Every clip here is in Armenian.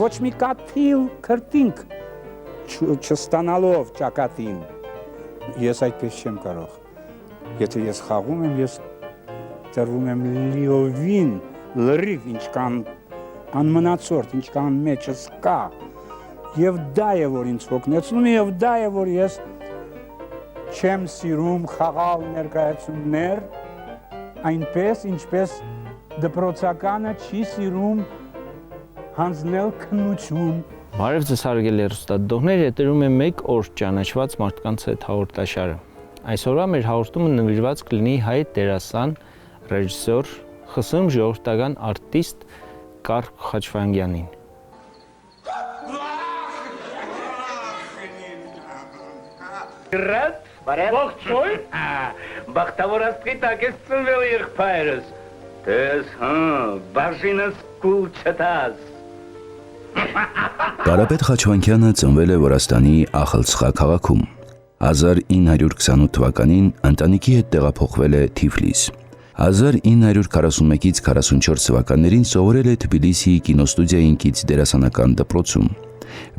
ոչ մի կաթիլ քրտինք չստանալով ճակատին, ես այդպես չեմ կարող, եթե ես խաղում եմ, ես տրվում եմ լիովին, լրիվ, ինչքան անմնացորդ, ինչքան մեջս կա, և դա է, որ ինձ հոգնեցնում է, և դա է, որ ես չեմ սիրում խաղալ ներկայացումներ, այնպես, ինչպես դպրոցականը չի սիրում հանձնել քննություն։ Բարև ձեզ հարգելի հեռուստադիտողներ, եթերում է մեկ օր ճանաչված մարդկանց հետ հաղորդաշարը։ Այսօրվա մեր հաղորդումը նվիրված կլինի հայ դերասան, ռեժիսոր, ԽՍՀՄ ժողովրդական արտիստ Կարք Խաչվանյանին։ Rad, ողջույն։ Բախտավոր աստղիտակ ես ծնվել եղբայրս։ Տես, բաժինս կուլ չտաս։ Կարապետ Խաչվանյանը ծնվել է Վրաստանի Ախալցխա քաղաքում։ 1928 թվականին ընտանիքի հետ տեղափոխվել է Թիֆլիս։ 1941-ից 44 թվականներին սովորել է Թբիլիսիի կինոստուդիայի ինքից դերասանական դպրոցում։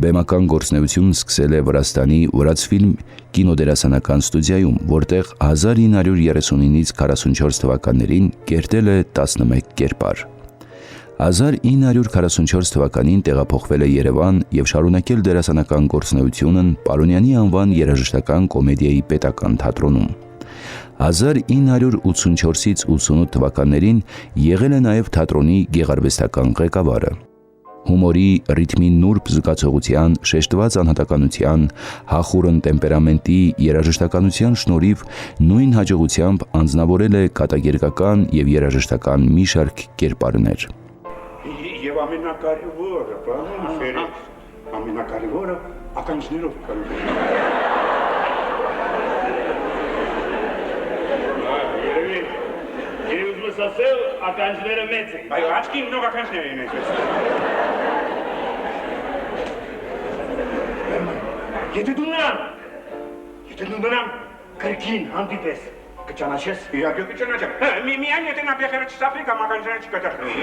Բեմական գործունեություն սկսել է Վրաստանի Վրացֆիլմ կինոդերասանական ստուդիայում, որտեղ 1939-ից 44 թվականներին կերտել է 11 կերպար։ 1944 թվականին տեղափոխվել է Երևան և շարունակել դերասանական գործունեությունն Պարոնյանի անվան երաժշտական կոմեդիայի պետական թատրոնում։ 1984-ից 88 թվականներին եղել է նաև թատրոնի գեղարվեստական ղեկավարը։ Հումորի, ռիթմի նուրբ զգացողության, շեշտված անհատականության, հախուռն տեմպերամենտի, երաժշտականության շնորհիվ նույն հաջողությամբ անձնավորել է կատակերգական և երաժշտական մի շարք կերպարներ։ Եվ ամենակարևորը, պարոն Ֆերեքս, ամենակարևորը ականջներով կարող է։ Երևի ուզում ես ասել, ականջները մեծ են։ Այո, աչքի նոր ականջներ են այսպես։ Եթե դու նրան կրկին հանդիպես, կճանաչես։ Իհարկե կճանաչեմ։ Միայն եթե նա փեղերը չստափի կամ ականջները չկտրվի։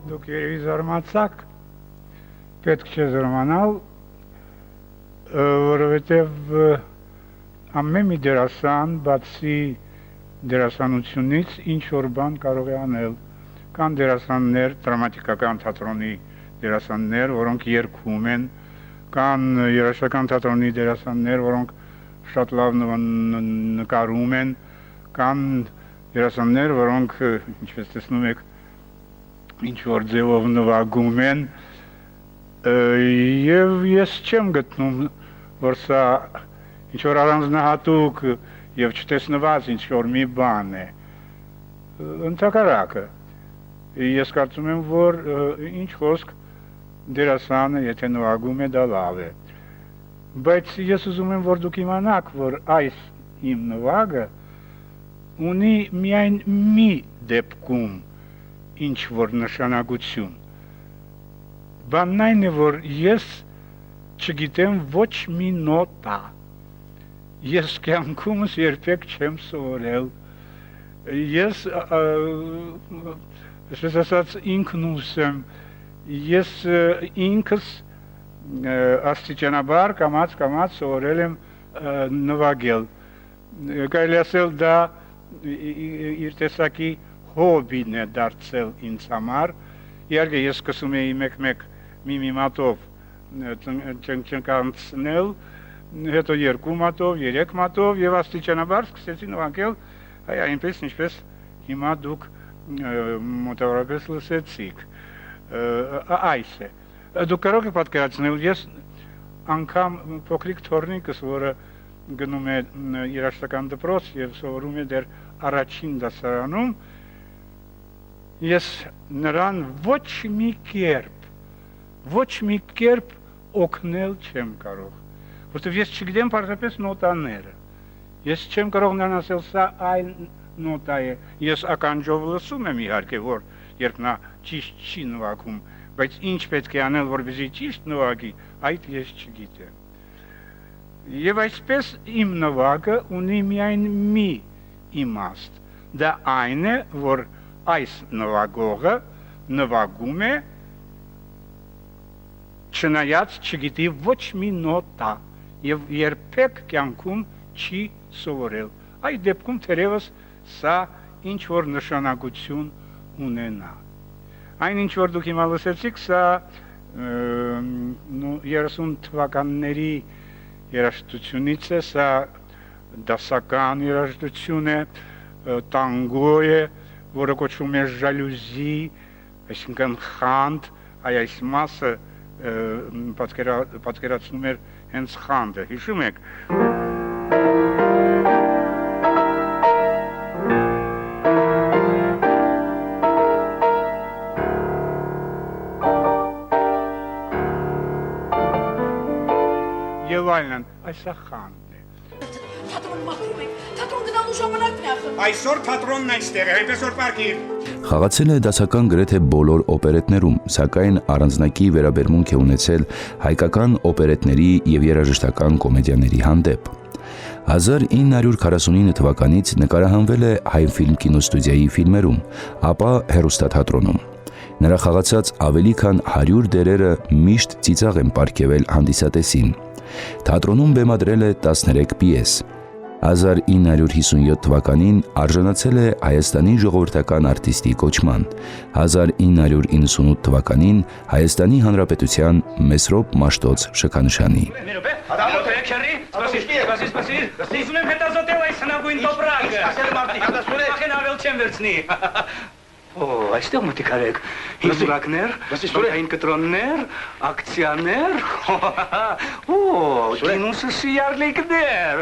Դուք երևի զարմացաք, պետք չէ զարմանալ, որովհետև ամեն մի դերասան, բացի դերասանությունից, ինչ-որ բան կարող է անել։ Կան դերասաններ, դրամատիկական թատրոնի դերասաններ, որոնք երգում են, կան երաժշտական թատրոնի դերասաններ, որոնք շատ լավ նկարում են, կան դերասաններ, որոնք, ինչպես տեսնում եք, ինչ-որ ձևով նվագում են, և ես չեմ գտնում, որ սա ինչ-որ առանձնահատուկ և չտեսնված ինչ-որ մի բան է։ Ընդհակառակը, ես կարծում եմ, որ ինչ խոսք դերասանը, եթե նվագում է, դա լավ է։ Բայց ես ուզում եմ, որ դուք իմանաք, որ այս իմ նվագը ունի միայն մի դեպքում ինչ-որ նշանակություն։ Բանն այն է, որ ես չգիտեմ ոչ մի նոտա։ Ես կյանքումս երբեք չեմ սովորել։ Ես, այսպես ասած, ինքնուս եմ։ Ես ինքս աստիճանաբար կամաց սովորել եմ նվագել։ Կարելի ասել դա իր տեսակի հոբին է դարձել ինձ համար, իհարկե ես սկսում էի մեկ-մեկ մի մատով չնկանցնել, հետո 2 մատով, 3 մատով և աստիճանաբար սկսեցի նվագել այնպես, ինչպես հիմա դուք մոտավորապես լսեցիք, այս է։ Դուք կարող եք պատկերացնել, ես անգամ փոքրիկ թոռնիկս, որը գնում է երաժշտական դպրոց և սովորում է դեռ առաջին դասարանում, ես նրան ոչ մի կերպ օգնել չեմ կարող, որտև ես չգիտեմ պարզապես նոտաները, Ես չեմ կարող նրան ասել սա այլ նոտա է։ Ես ականջով լսում եմ իհարկե, որ երբ նա ճիշտ չի նվագում, բայց ինչ պետք է անել, որպեսզի ճիշտ նվագի, այդ ես չգիտեմ։ Եվ այսպես իմ նվագը ունի միայն մի իմաստ։ Դա այն է, որ այս նվագողը նվագում է չնայած չգիտի ոչ մի նոտա եւ երբեք կյանքում չի սովորել։ Այդ դեպքում թերևս սա ինչ որ նշանակություն ունենա։ Այն ինչ որ դուք հիմա լսեցիք, սա 30 թվականների երաժշտությունից է, սա դասական երաժշտություն է, տանգո է, որը կոչվում է ժալյուզի, այսինքն խանդ, այս մասը պատկերացնում էր հենց խանդը, հիշում եք։ Եվ այլն, այսա խանդն է։ Թատրոն մաքրում եք, թատրոն գնալու ժամանակն է ախր։ Այսօր թատրոնն այստեղ է, այնպես որ պարկիր։ Խաղացել է դասական գրեթե բոլոր օպերետներում, սակայն առանձնակի վերաբերմունք է ունեցել հայկական օպերետների եւ երաժշտական կոմեդիաների հանդեպ։ 1949 թվականից նկարահանվել է Հայ ֆիլմ կինոստուդիայի ֆիլմերում, ապա հեռուստաթատրոնում։ Նրա խաղացած ավելի քան 100 դերերը միշտ ծիծաղ են պարգևել հանդիսատեսին։ Թատրոնում բեմադրել է 13 պիես։ 1957 թվականին արժանացել է Հայաստանի ժողովրդական արտիստի կոչման, 1998 թվականին Հայաստանի Հանրապետության Մեսրոպ Մաշտոց շքանշանի։ Ուզում եմ հետազոտել այս հնագույն տոպրակը։ Օ, այստեղ մտիկ արեք, հինգուրակներ, բանքային կտրոններ, ակցիաներ, օ, կինուսը սիարլիկներ,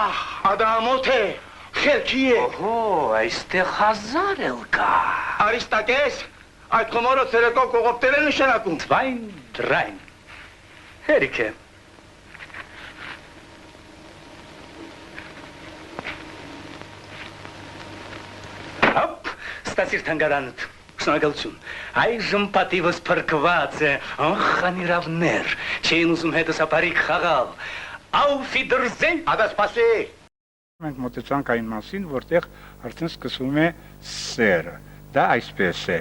ահ, ադամոտ է, խելքի է։ Օհո, այստեղ 1000 էլ կա։ Արիստակես, այդ խմորը ցերեկով կողոպտել է նշանակում։ Վայն դրայն, հերիք է։ Ստացիր թանգարանդ, շնորհակալություն, այժմ պատիվս փրկված է, անխանիրավներ, չէին ուզում հետս ապարիկ խաղալ, auf Wiedersehen, ադասպասի։ Մենք մոտեցանք այն մասին, որտեղ արդեն սկսվում է սերը, դա այսպես է։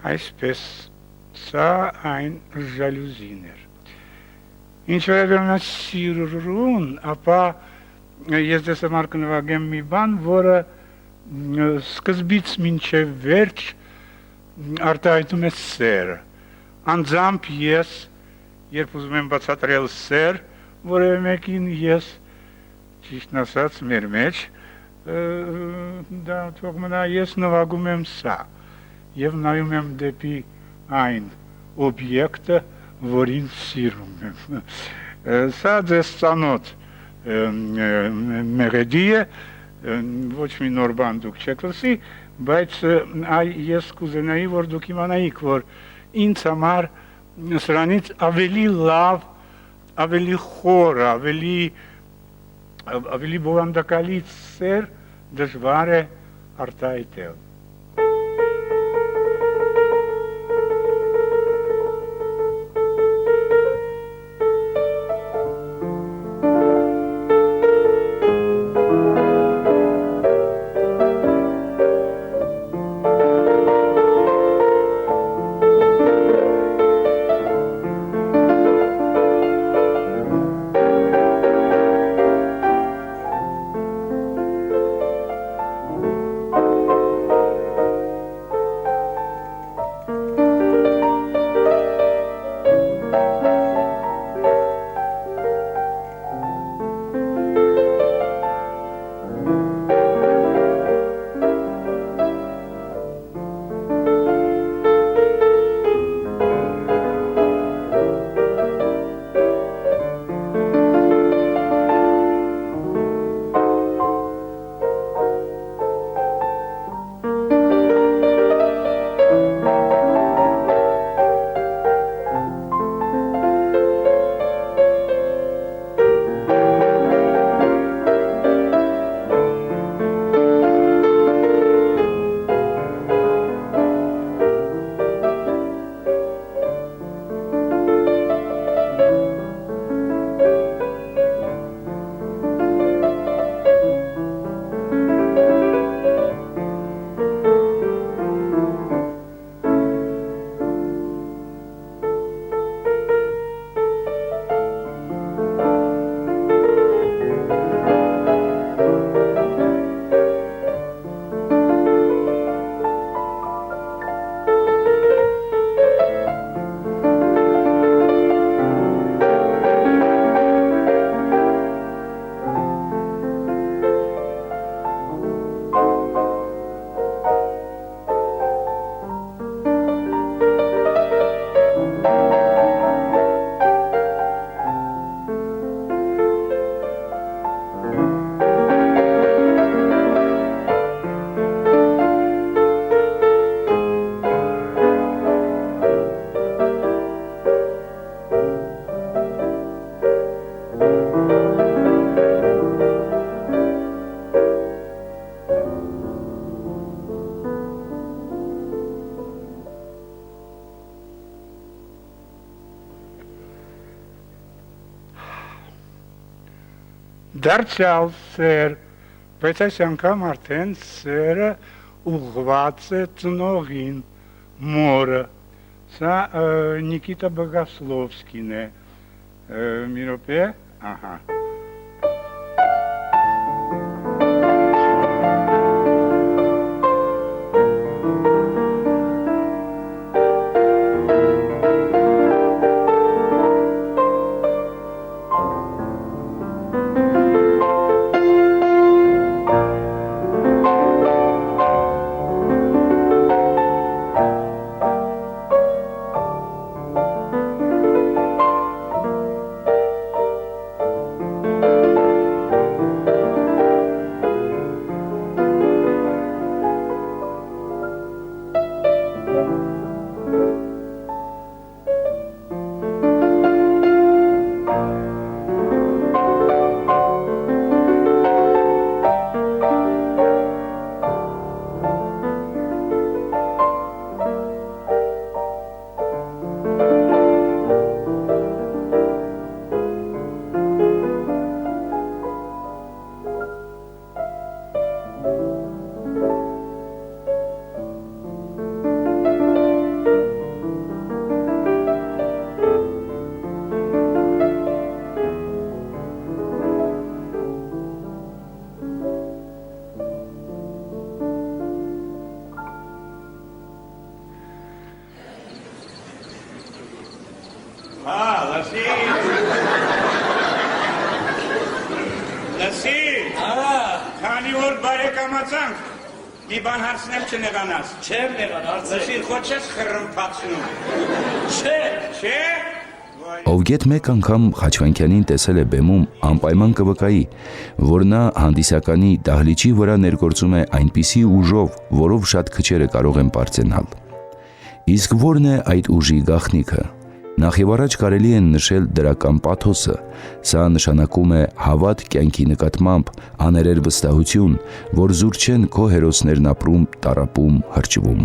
Այսպես սա այն ժալյուզին էր։ Ինչ վերաբերում է սիրուն, ապա ես դες համար կնվագեմ մի բան, որը սկզբից մինչև վերջ արտահայտում է սերը։ Անձամբ ես, երբ ուզում եմ բացատրել սեր, որևէ մեկին ես, ճիշտն ասած, մեր մեջ, դա թող մնա, ես նվագում եմ սա։ Եվ նայում եմ դեպի այն օբյեկտը, որին սիրում եմ։ Սա ձեզ ծանոթ մեղեդի է, ոչ մի նոր բան դուք չեք լսի, բայց ես կուզենայի, որ դուք իմանայիք, որ ինձ համար սրանից ավելի լավ, ավելի խոր, ավելի բովանդակալից սեր դժվար է արտահայտել։ դարձյալ սեր, բայց այս անգամ արդեն սերը ուղղված է ծնողին, մորը։ Սա Նիկիտա Բոգոսլովսկին է։ Մի րոպե, ահա։ Լսի, քանի որ բարեկամացանք, մի բան հարցնեմ չնեղանաս։ Չեմ նեղան, Լսի, ոչ ես խռմփացնում։ Չէ։ Ով գետ մեկ անգամ Խաչվանքյանին տեսել է բեմում, անպայման կվկայի, որ նա հանդիսականի դահլիճի վրա ներգործում է այնպիսի ուժով, որով շատ քչերը կարող են պարծենալ։ Իսկ ո՞րն է այդ ուժի գաղտնիքը։ Նախևառաջ կարելի է նշել դրական պաթոսը, սա նշանակում է հավատ կյանքի նկատմամբ, աներեր վստահություն, որ զուր չեն քո հերոսներն ապրում, տառապում, հրճվում։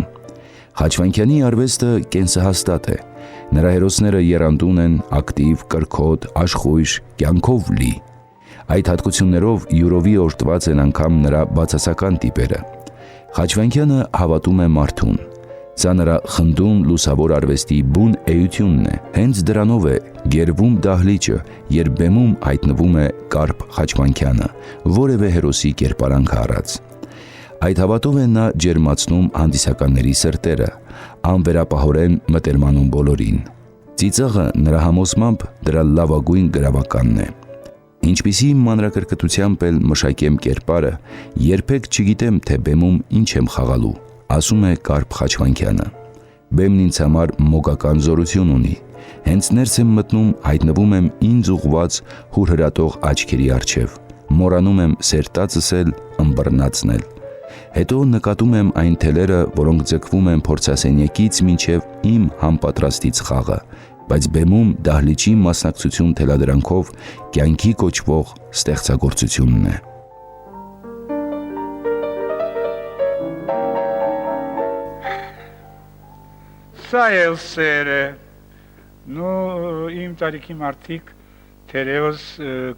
Խաչվանքյանի արվեստը կենսահաստատ է, նրա հերոսները եռանդուն են, ակտիվ, կրքոտ, աշխույժ, կյանքով լի։ Այդ հատկություններով յուրովի օրհտված են անգամ նրա բացասական տիպերը։ Խաչվանքյանը հավատում է մարդուն։ Սա նրա խնդուն լուսավոր արվեստի բուն էությունն է, հենց դրանով է գերվում դահլիճը, երբ բեմում հայտնվում է Կարփ Խաչվանքյանը, որևէ հերոսի կերպարանքը առած։ Այդ հավատով է նա ջերմացնում հանդիսականների սրտերը, անվերապահորեն մտերմանում բոլորին։ Ծիծաղը նրա համոզմամբ դրա լավագույն գրավականն է։ Ինչպիսի մանրակրկտությամբ էլ մշակեմ կերպարը, երբեք չգիտեմ, թե բեմում ինչ եմ խաղալու, ասում է Կարփ Խաչվանքյանը։ Բեմն ինձ համար մոգական զորություն ունի։ Հենց ներս եմ մտնում, հայտնվում եմ ինձ ուղված հուրհրատող աչքերի առջև։ Մոռանում եմ սերտածս էլ, ըմբռնածնել։ Հետո նկատում եմ այն թելերը, որոնք ձգվում են փորձասենյակից մինչև իմ համապատրաստից խաղը, բայց բեմում դահլիճի մասնակցություն թելադրանքով կյանքի կոչվող ստեղծագործությունն է։ Սա էլ սեր է, իմ տարիքի մարդիկ թերևս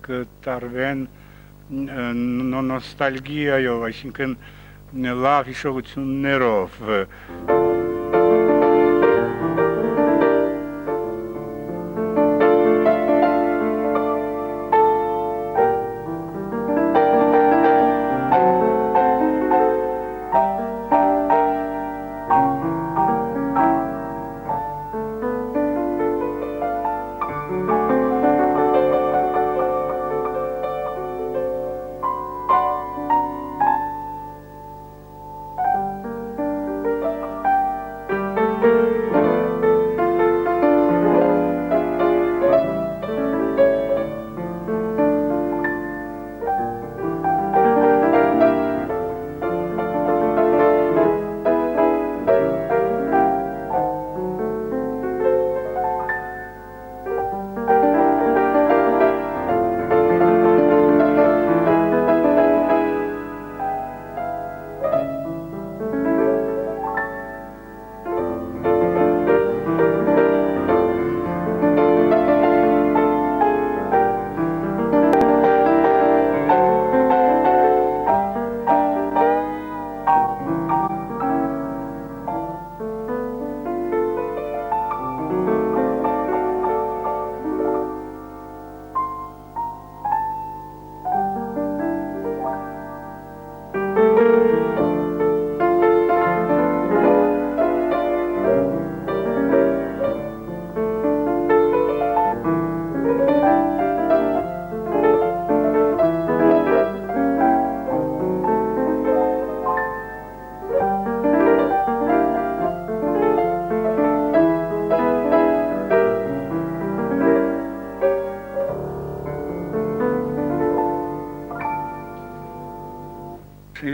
կտարվեն նոստալգիայով, այսինքն լավ հիշողություններով։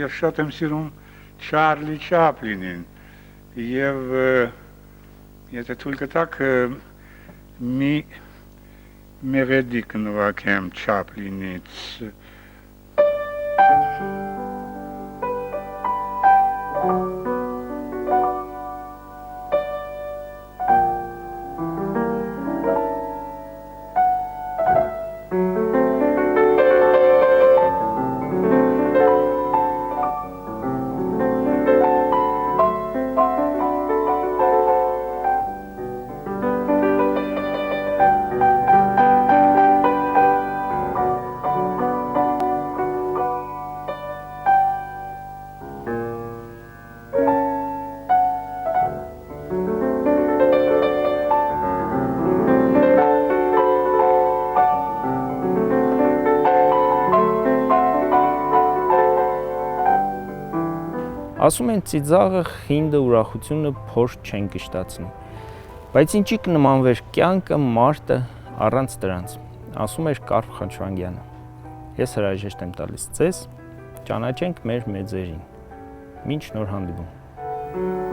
ես շատ եմ սիրում Չարլի Չապլինին եւ եթե թույլ կտաք մի մեղեդիկ նվագեմ Չապլինից Ասում են ծիծաղը, խինդը, ուրախությունը փոշ չեն կշտացնի, բայց ինչի կնմանվեր կյանքը, մարդը առանց դրանց, ասում էր Կարլ Խաչվանգյանը։ Ես հրաժեշտ եմ տալիս ձեզ, ճանաչենք մեր մեծերին։ Մինչ նոր հանդիպում։